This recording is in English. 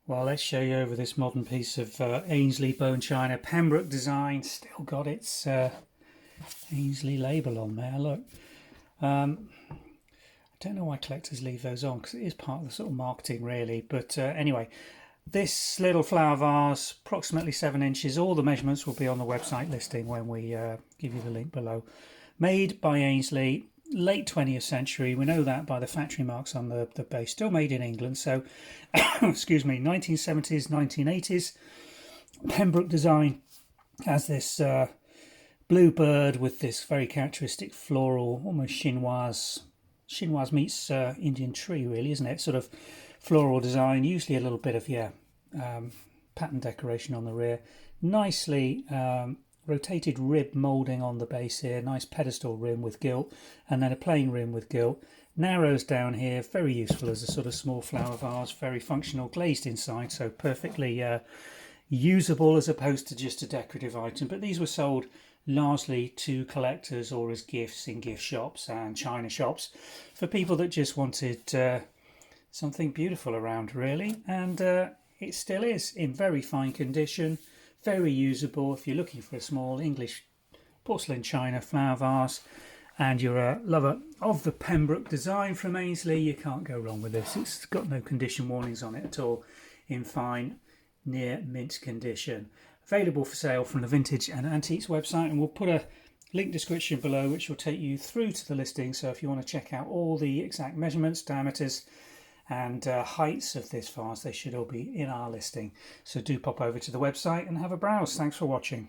Well, let's show you over this modern piece of Aynsley bone china, Pembroke design. Still got its Aynsley label on there. Look, I don't know why collectors leave those on because it is part of the sort of marketing, really. But anyway, this little flower vase, approximately 7 inches. All the measurements will be on the website listing when we give you the link below. Made by Aynsley, late 20th century. We know that by the factory marks on the base. Still made in England. So, excuse me, 1970s, 1980s. Pembroke design has this blue bird with this very characteristic floral, almost chinoise. Chinoise meets Indian tree, really, isn't it? Sort of floral design, usually a little bit of pattern decoration on the rear. Nicely rotated rib moulding on the base here, nice pedestal rim with gilt, and then a plain rim with gilt. Narrows down here, very useful as a sort of small flower vase, very functional, glazed inside, so perfectly usable as opposed to just a decorative item. But these were sold largely to collectors or as gifts in gift shops and china shops for people that just wanted something beautiful around, really. And it still is in very fine condition, very usable if you're looking for a small English porcelain china flower vase and you're a lover of the Pembroke design from Aysley. You can't go wrong with this. It's got no condition warnings on it at all, in fine, near mint condition. Available for sale from the Vintage and Antiques website, and we'll put a link description below which will take you through to the listing. So if you want to check out all the exact measurements, diameters and heights of this vase, they should all be in our listing. So do pop over to the website and have a browse. Thanks for watching.